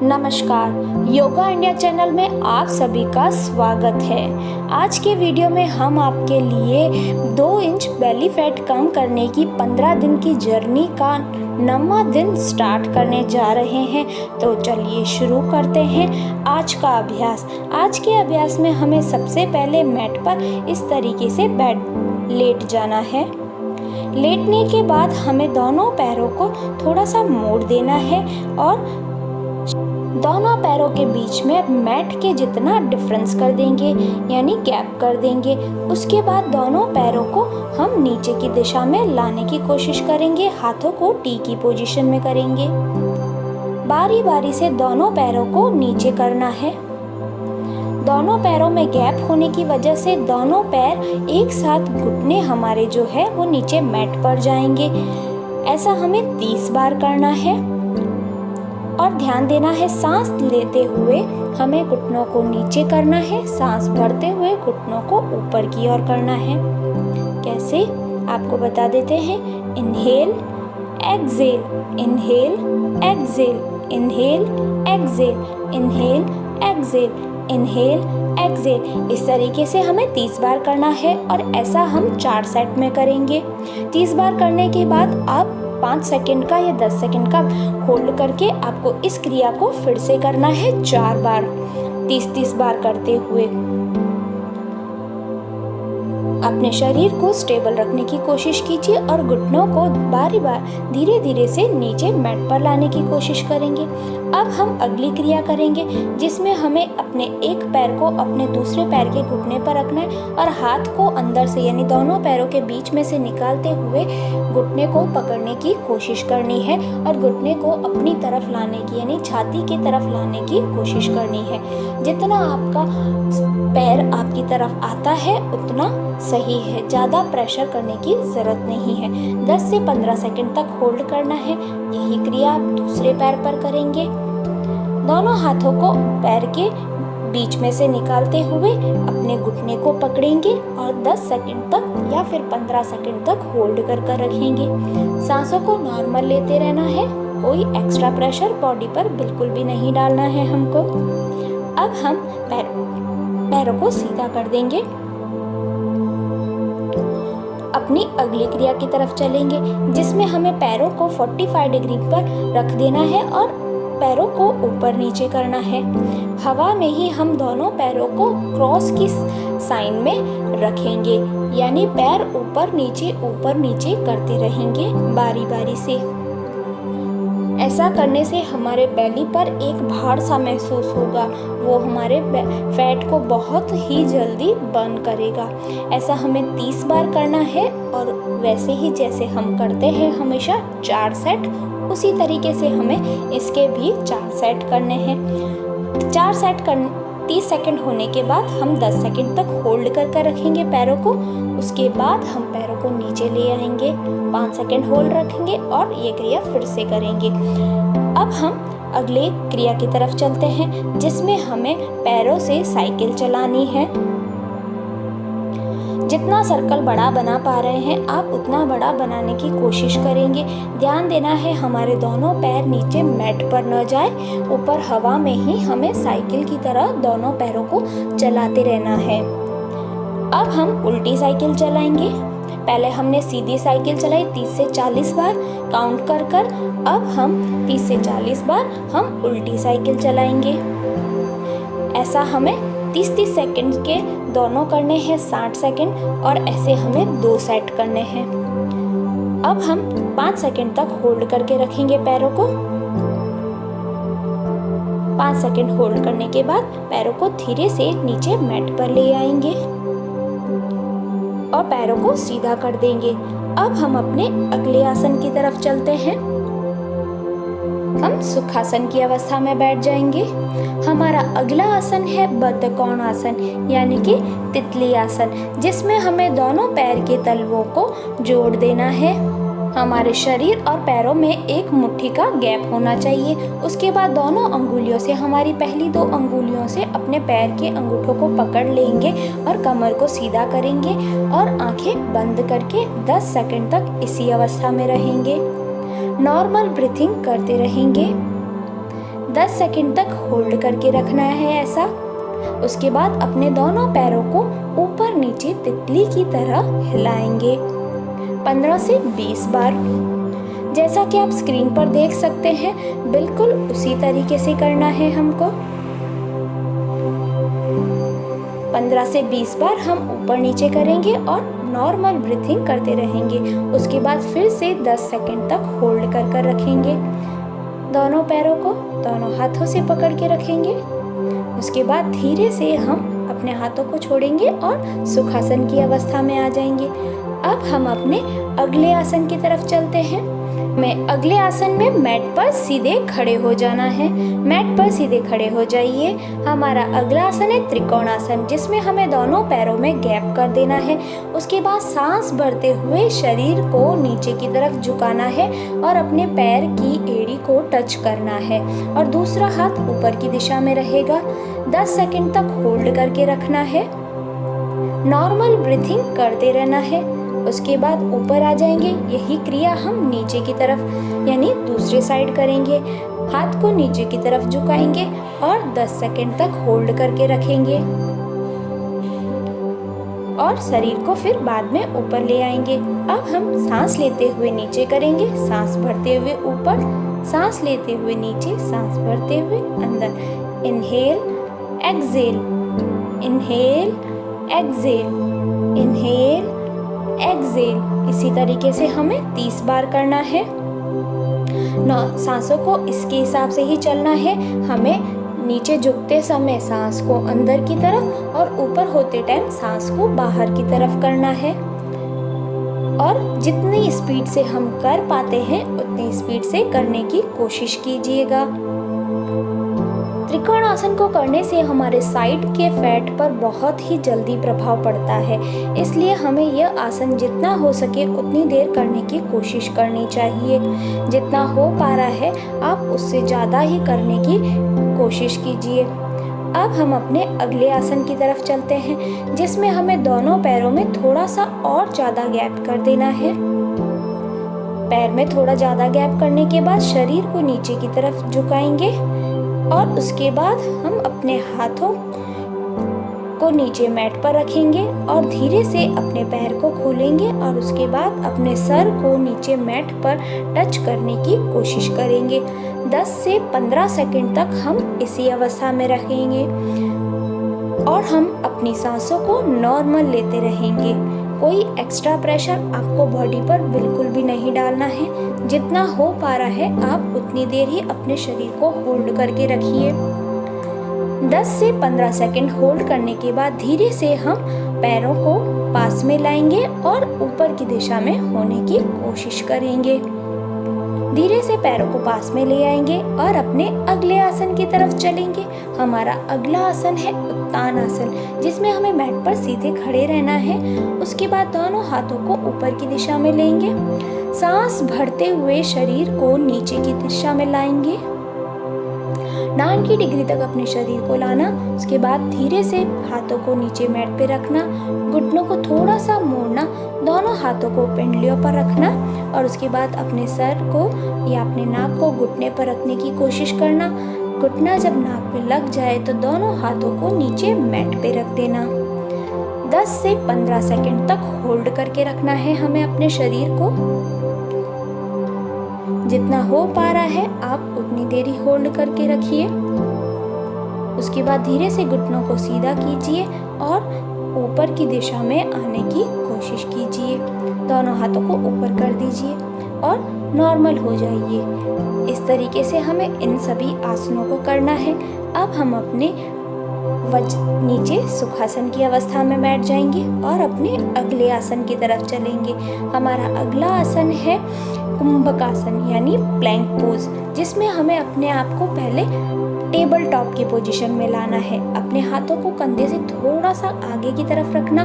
नमस्कार, yoga India channel में आप सभी का स्वागत है। आज के वीडियो में हम आपके लिए 2 इंच बेली फैट कम करने की 15 दिन की जर्नी का 9वां दिन स्टार्ट करने जा रहे हैं। तो चलिए शुरू करते हैं आज का अभ्यास। आज के अभ्यास में हमें सबसे पहले मैट पर इस तरीके से लेट जाना है। लेटने के बाद हमें दोनों पैरों को थोड़ा सा मोड़ देना है और दोनों पैरों के बीच में मैट के जितना डिफरेंस कर देंगे, यानी गैप कर देंगे। उसके बाद दोनों पैरों को हम नीचे की दिशा में लाने की कोशिश करेंगे। हाथों को टी की पोजीशन में करेंगे। बारी बारी से दोनों पैरों को नीचे करना है। दोनों पैरों में गैप होने की वजह से दोनों पैर एक साथ घुटने हमारे जो है वो नीचे मैट पर जाएंगे। ऐसा हमें 30 बार करना है। और ध्यान देना है, सांस लेते हुए हमें घुटनों को नीचे करना है, सांस भरते हुए घुटनों को ऊपर की ओर करना है। कैसे आपको बता देते हैं। Inhale exhale, inhale exhale, inhale exhale, inhale exhale, inhale exhale. इस तरीके से हमें 30 बार करना है और ऐसा हम 4 सेट में करेंगे। 30 बार करने के बाद आप 5 सेकंड का या 10 सेकंड का होल्ड करके आपको इस क्रिया को फिर से करना है 4 बार, 30-30 बार करते हुए। अपने शरीर को स्टेबल रखने की कोशिश कीजिए और घुटनों को बारी बार धीरे धीरे से नीचे मैट पर लाने की कोशिश करेंगे। अब हम अगली क्रिया करेंगे जिसमें हमें अपने एक पैर को अपने दूसरे पैर के घुटने पर रखना है और हाथ को अंदर से यानी दोनों पैरों के बीच में से निकालते हुए घुटने को पकड़ने की कोशिश करनी है और घुटने को अपनी तरफ लाने की यानी छाती की तरफ लाने की कोशिश करनी है। जितना आपका पैर आपकी तरफ आता है उतना सही है, ज़्यादा प्रेशर करने की ज़रूरत नहीं है। 10 से 15 सेकंड तक होल्ड करना है। यही क्रिया आप दूसरे पैर पर करेंगे। दोनों हाथों को पैर के बीच में से निकालते हुए अपने घुटने को पकड़ेंगे और 10 सेकंड तक या फिर 15 सेकंड तक होल्ड कर रखेंगे। सांसों को नॉर्मल लेते रहना है, कोई एक्स्ट्रा प्रेशर बॉडी पर बिल्कुल भी नहीं डालना है हमको। अब हम पैरों को सीधा कर देंगे। अपनी अगली क्रिया की तरफ चलेंगे जिसमें हमें पैरों को 45 डिग्री पर रख देना है और पैरों को ऊपर नीचे करना है। हवा में ही हम दोनों पैरों को क्रॉस की साइन में रखेंगे, यानी पैर ऊपर नीचे करते रहेंगे बारी बारी से। ऐसा करने से हमारे बेली पर एक भार सा महसूस होगा, वो हमारे फैट को बहुत ही जल्दी बर्न करेगा। ऐसा हमें 30 बार करना है और वैसे ही जैसे हम करते हैं हमेशा 4 सेट, उसी तरीके से हमें इसके भी 4 सेट करने हैं। 4 सेट 30 सेकंड होने के बाद हम 10 सेकंड तक होल्ड कर रखेंगे पैरों को। उसके बाद हम पैरों को नीचे ले आएंगे, 5 सेकंड होल्ड रखेंगे और ये क्रिया फिर से करेंगे। अब हम अगले क्रिया की तरफ चलते हैं जिसमें हमें पैरों से साइकिल चलानी है। जितना सर्कल बड़ा बना पा रहे हैं आप उतना बड़ा बनाने की कोशिश करेंगे। ध्यान देना है हमारे दोनों पैर नीचे मैट पर न जाए, ऊपर हवा में ही हमें साइकिल की तरह दोनों पैरों को चलाते रहना है। अब हम उल्टी साइकिल चलाएंगे। पहले हमने सीधी साइकिल चलाई 30 से 40 बार काउंट कर। अब हम 30 से 40 बार हम उल्टी साइकिल चलाएंगे। ऐसा हमें 30-30 सेकंड के दोनों करने हैं, 60 सेकंड, और ऐसे हमें 2 सेट करने हैं। अब हम 5 सेकंड तक होल्ड करके रखेंगे पैरों को। 5 सेकंड होल्ड करने के बाद पैरों को धीरे से नीचे मैट पर ले आएंगे और पैरों को सीधा कर देंगे। अब हम अपने अगले आसन की तरफ चलते हैं। हम सुखासन की अवस्था में बैठ जाएंगे। हमारा अगला आसन है बद्धकोण आसन यानी कि तितली आसन, जिसमें हमें दोनों पैर के तलवों को जोड़ देना है। हमारे शरीर और पैरों में एक मुट्ठी का गैप होना चाहिए। उसके बाद दोनों अंगुलियों से, हमारी पहली 2 अंगुलियों से अपने पैर के अंगूठों को पकड़ लेंगे और कमर को सीधा करेंगे और आंखें बंद करके 10 सेकंड तक इसी अवस्था में रहेंगे। नॉर्मल ब्रीथिंग करते रहेंगे। 10 सेकंड तक होल्ड करके रखना है ऐसा। उसके बाद अपने दोनों पैरों को ऊपर नीचे तितली की तरह हिलाएंगे 15 से 20 बार। जैसा कि आप स्क्रीन पर देख सकते हैं, बिल्कुल उसी तरीके से करना है हमको। 15 से 20 बार हम ऊपर नीचे करेंगे और नॉर्मल ब्रीथिंग करते रहेंगे। उसके बाद फिर से 10 सेकंड तक होल्ड कर रखेंगे। दोनों पैरों को दोनों हाथों से पकड़ के रखेंगे। उसके बाद धीरे से हम अपने हाथों को छोड़ेंगे और सुखासन की अवस्था में आ जाएंगे। अब हम अपने अगले आसन की तरफ चलते हैं। अगले आसन में मैट पर सीधे खड़े हो जाना है। मैट पर सीधे खड़े हो जाइए। हमारा अगला आसन है त्रिकोणासन, जिसमें हमें दोनों पैरों में गैप कर देना है। उसके बाद सांस भरते हुए शरीर को नीचे की तरफ झुकाना है और अपने पैर की एड़ी को टच करना है और दूसरा हाथ ऊपर की दिशा में रहेगा। 10 सेकंड तक होल्ड करके रखना है। नॉर्मल ब्रीथिंग करते रहना है। उसके बाद ऊपर आ जाएंगे। यही क्रिया हम नीचे की तरफ यानी दूसरे साइड करेंगे। हाथ को नीचे की तरफ झुकाएंगे और 10 सेकंड तक होल्ड करके रखेंगे और शरीर को फिर बाद में ऊपर ले आएंगे। अब हम सांस लेते हुए नीचे करेंगे, सांस भरते हुए ऊपर, सांस लेते हुए नीचे, सांस भरते हुए अंदर। Inhale exhale, inhale exhale, inhale exhale. इसी तरीके से हमें 30 बार करना है। सांसों को इसके हिसाब से ही चलना है। हमें नीचे झुकते समय सांस को अंदर की तरफ और ऊपर होते टाइम सांस को बाहर की तरफ करना है। और जितनी स्पीड से हम कर पाते हैं उतनी स्पीड से करने की कोशिश कीजिएगा। त्रिकोण आसन को करने से हमारे साइड के फैट पर बहुत ही जल्दी प्रभाव पड़ता है, इसलिए हमें यह आसन जितना हो सके उतनी देर करने की कोशिश करनी चाहिए। जितना हो पा रहा है आप उससे ज़्यादा ही करने की कोशिश कीजिए। अब हम अपने अगले आसन की तरफ चलते हैं, जिसमें हमें दोनों पैरों में थोड़ा सा और ज़्यादा गैप कर देना है। पैर में थोड़ा ज़्यादा गैप करने के बाद शरीर को नीचे की तरफ झुकाएंगे और उसके बाद हम अपने हाथों को नीचे मैट पर रखेंगे और धीरे से अपने पैर को खोलेंगे और उसके बाद अपने सर को नीचे मैट पर टच करने की कोशिश करेंगे। 10 से 15 सेकंड तक हम इसी अवस्था में रहेंगे और हम अपनी सांसों को नॉर्मल लेते रहेंगे। कोई एक्स्ट्रा प्रेशर आपको बॉडी पर बिल्कुल भी नहीं डालना है। जितना हो पा रहा है आप उतनी देर ही अपने शरीर को होल्ड करके रखिए। 10 से 15 सेकंड होल्ड करने के बाद धीरे से हम पैरों को पास में लाएंगे और ऊपर की दिशा में होने की कोशिश करेंगे। धीरे से पैरों को पास में ले आएंगे और अपने अगले आसन की तरफ चलेंगे। हमारा अगला आसन है उत्तान आसन, जिसमें हमें मैट पर सीधे खड़े रहना है। उसके बाद दोनों हाथों को ऊपर की दिशा में लेंगे। सांस भरते हुए शरीर को नीचे की दिशा में लाएंगे। 90 डिग्री तक अपने शरीर को लाना। उसके बाद धीरे से हाथों को नीचे मैट पे रखना, घुटनों को थोड़ा सा मोड़ना, दोनों हाथों को पिंडलियों पर रखना और उसके बाद अपने सर को या अपने नाक को घुटने पर रखने की कोशिश करना। घुटना जब नाक पे लग जाए तो दोनों हाथों को नीचे मैट पे रख देना। 10 से 15 सेकंड तक होल्ड करके रखना है हमें अपने शरीर को। जितना हो पा रहा है आप उतनी देर ही होल्ड करके रखिए। उसके बाद धीरे से घुटनों को सीधा कीजिए और ऊपर की दिशा में आने की कोशिश कीजिए। दोनों हाथों को ऊपर कर दीजिए और नॉर्मल हो जाइए। इस तरीके से हमें इन सभी आसनों को करना है। अब हम अपने नीचे सुखासन की अवस्था में बैठ जाएंगे और अपने अगले आसन की तरफ चलेंगे। हमारा अगला आसन है कुंभकासन यानी प्लैंक पोज, जिसमें हमें अपने आप को पहले टेबल टॉप की पोजीशन में लाना है। अपने हाथों को कंधे से थोड़ा सा आगे की तरफ रखना,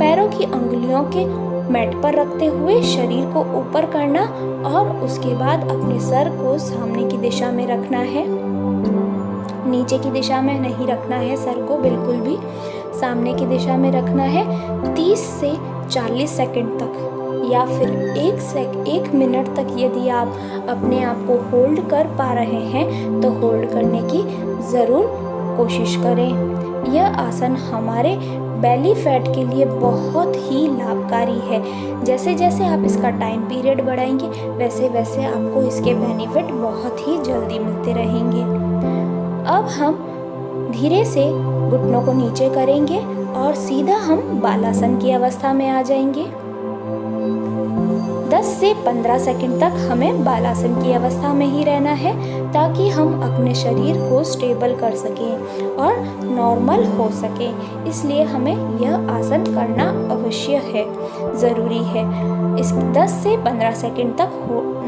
पैरों की अंगुलियों के मैट पर रखते हुए शरीर को ऊपर करना और उसके बाद अपने सर को सामने की दिशा में रखना है। नीचे की दिशा में नहीं रखना है, सर को बिल्कुल भी सामने की दिशा में रखना है। 30 से 40 सेकंड तक या फिर 1 मिनट तक यदि आप अपने आप को होल्ड कर पा रहे हैं तो होल्ड करने की ज़रूर कोशिश करें। यह आसन हमारे बेली फैट के लिए बहुत ही लाभकारी है। जैसे जैसे आप इसका टाइम पीरियड बढ़ाएंगे वैसे वैसे आपको इसके बेनिफिट बहुत ही जल्दी मिलते रहेंगे। अब हम धीरे से घुटनों को नीचे करेंगे और सीधा हम बालासन की अवस्था में आ जाएंगे। 10 से 15 सेकंड तक हमें बालासन की अवस्था में ही रहना है ताकि हम अपने शरीर को स्टेबल कर सकें और नॉर्मल हो सके। इसलिए हमें यह आसन करना अवश्य है, ज़रूरी है। इस 10 से 15 सेकंड तक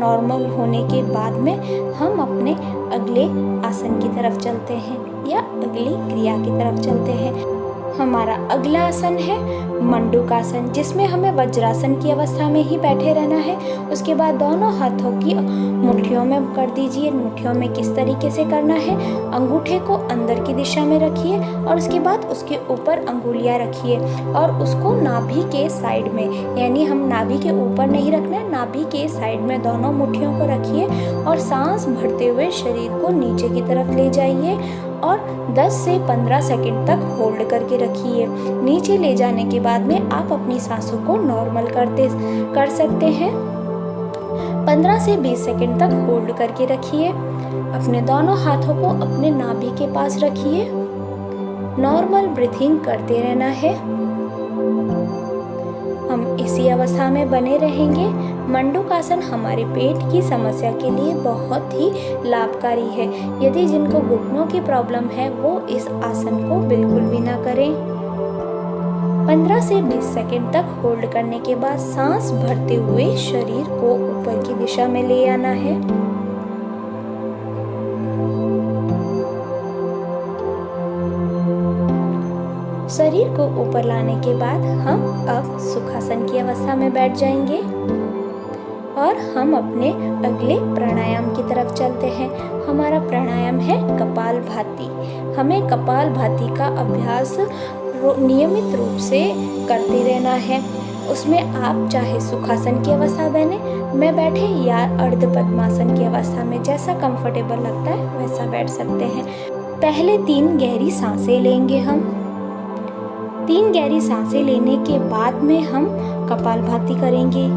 नॉर्मल होने के बाद में हम अपने अगले आसन की तरफ चलते हैं या अगली क्रिया की तरफ चलते हैं। हमारा अगला आसन है मंडूकासन, जिसमें हमें वज्रासन की अवस्था में ही बैठे रहना है। उसके बाद दोनों हाथों की मुट्ठियों में कर दीजिए। मुट्ठियों में किस तरीके से करना है, अंगूठे को अंदर की दिशा में रखिए और उसके बाद उसके ऊपर अंगुलियां रखिए और उसको नाभि के साइड में, यानी हम नाभि के ऊपर नहीं रखना है, नाभि के साइड में दोनों मुट्ठियों को रखिए और सांस भरते हुए शरीर को नीचे की तरफ ले जाइए और 10 से 15 सेकंड तक होल्ड करके रखिए। नीचे ले जाने के बाद में आप अपनी सांसों को नॉर्मल कर सकते हैं। 15 से 20 सेकंड तक होल्ड करके रखिए। अपने दोनों हाथों को अपने नाभि के पास रखिए। नॉर्मल ब्रीथिंग करते रहना है। हम इसी अवस्था में बने रहेंगे। मंडूकासन हमारे पेट की समस्या के लिए बहुत ही लाभकारी है। यदि जिनको घुटनों की प्रॉब्लम है वो इस आसन को बिल्कुल भी ना करें। 15 से 20 सेकंड तक होल्ड करने के बाद सांस भरते हुए शरीर को ऊपर की दिशा में ले आना है। शरीर को ऊपर लाने के बाद हम अब सुखासन की अवस्था में बैठ जाएंगे और हम अपने अगले प्राणायाम की तरफ चलते हैं। हमारा प्राणायाम है कपालभाति। हमें कपालभाति का अभ्यास नियमित रूप से करते रहना है। उसमें आप चाहे सुखासन की अवस्था में बैठे या अर्ध पद्मासन की अवस्था में, जैसा कंफर्टेबल लगता है वैसा बैठ सकते हैं। पहले 3 गहरी सांसें लेंगे हम। 3 गहरी सांसें लेने के बाद में हम कपालभाति करेंगे।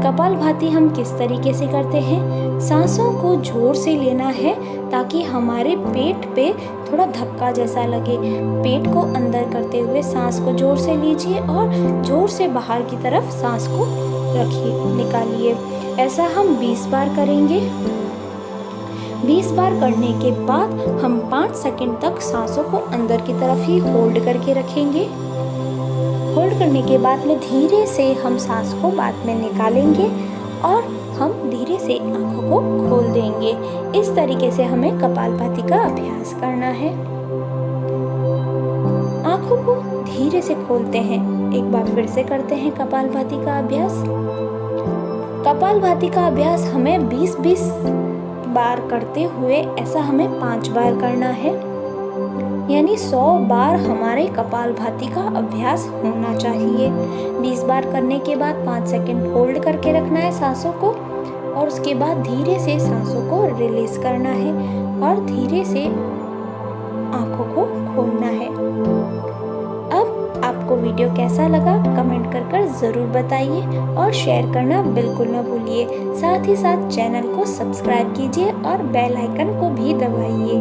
कपालभाति हम किस तरीके से करते हैं, सांसों को जोर से लेना है ताकि हमारे पेट पे थोड़ा धक्का जैसा लगे। पेट को अंदर करते हुए सांस को जोर से लीजिए और जोर से बाहर की तरफ सांस को रखिए, निकालिए। ऐसा हम 20 बार करेंगे। 20 बार करने के बाद हम 5 सेकंड तक सांसों को अंदर की तरफ ही होल्ड करके रखेंगे। होल्ड करने के बाद में धीरे से हम सांस को बाद में निकालेंगे और हम धीरे से आंखों को खोल देंगे। इस तरीके से हमें कपालभाति का अभ्यास करना है। आंखों को धीरे से खोलते हैं। एक बार फिर से करते हैं कपालभाति का अभ्यास। कपालभाति का अभ्यास हमें 20-20 बार करते हुए ऐसा हमें 5 बार करना है, यानी 100 बार हमारे कपालभाति का अभ्यास होना चाहिए। 20 बार करने के बाद 5 सेकंड होल्ड करके रखना है सांसों को और उसके बाद धीरे से सांसों को रिलीज करना है और धीरे से आंखों को खोलना है। अब आपको वीडियो कैसा लगा कमेंट कर ज़रूर बताइए और शेयर करना बिल्कुल न भूलिए। साथ ही साथ चैनल को सब्सक्राइब कीजिए और बेल आइकन को भी दबाइए।